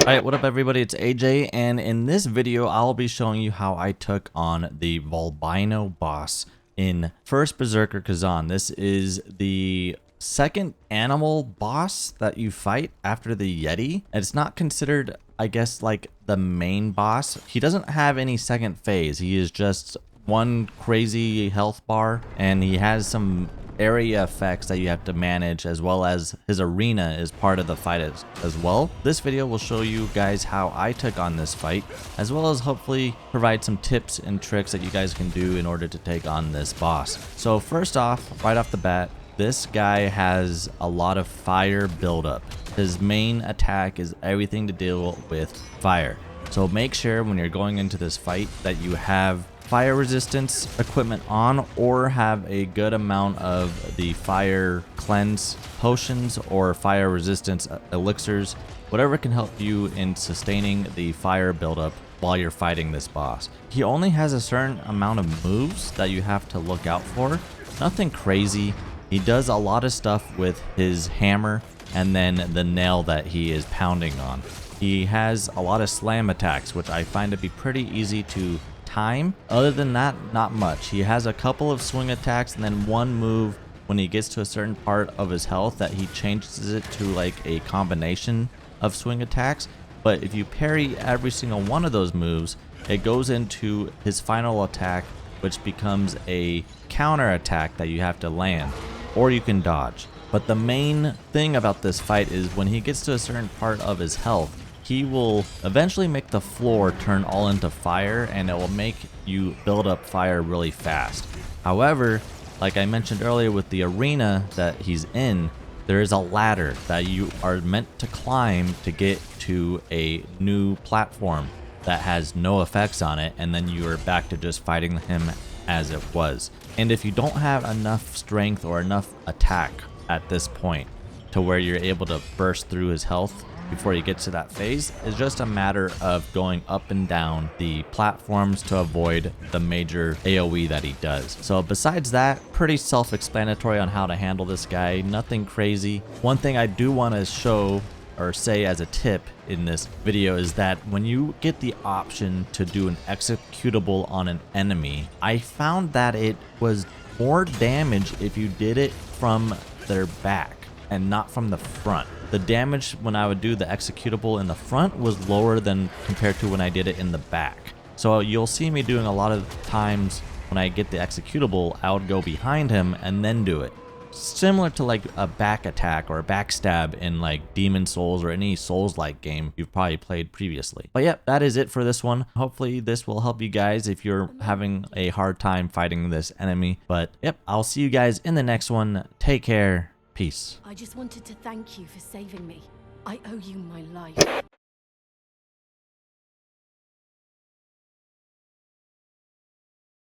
Alright, what up everybody, it's AJ, and in this video I'll be showing you how I took on the Volbaino boss in First Berserker Khazan. This is the second animal boss that you fight after the Yeti. It's not considered, I guess, like the main boss. He doesn't have any second phase. He is just one crazy health bar, and he has some area effects that you have to manage, as well as his arena is part of the fight as well. This video will show you guys how I took on this fight, as well as hopefully provide some tips and tricks that you guys can do in order to take on this boss. So first off, right off the bat, this guy has a lot of fire buildup. His main attack is everything to deal with fire. So make sure when you're going into this fight that you have fire resistance equipment on, or have a good amount of the fire cleanse potions or fire resistance elixirs, whatever can help you in sustaining the fire buildup while you're fighting this boss. He only has a certain amount of moves that you have to look out for. Nothing crazy. He does a lot of stuff with his hammer and then the nail that he is pounding on. He has a lot of slam attacks, which I find to be pretty easy to time. Other than that, not much. He has a couple of swing attacks and then one move when he gets to a certain part of his health that he changes it to like a combination of swing attacks. But if you parry every single one of those moves, it goes into his final attack, which becomes a counter attack that you have to land, or you can dodge. But the main thing about this fight is when he gets to a certain part of his health, he will eventually make the floor turn all into fire, and it will make you build up fire really fast. However, like I mentioned earlier with the arena that he's in, there is a ladder that you are meant to climb to get to a new platform that has no effects on it, and then you are back to just fighting him as it was. And if you don't have enough strength or enough attack at this point to where you're able to burst through his health before he gets to that phase, it's just a matter of going up and down the platforms to avoid the major AoE that he does. So besides that, pretty self-explanatory on how to handle this guy, nothing crazy. One thing I do want to show or say as a tip in this video is that when you get the option to do an executable on an enemy, I found that it was more damage if you did it from their back and not from the front. The damage when I would do the executable in the front was lower than compared to when I did it in the back. So you'll see me doing a lot of times when I get the executable, I would go behind him and then do it. Similar to like a back attack or a backstab in like Demon Souls or any Souls-like game you've probably played previously. But yep, that is it for this one. Hopefully this will help you guys if you're having a hard time fighting this enemy. But yep, I'll see you guys in the next one. Take care. Peace. I just wanted to thank you for saving me. I owe you my life.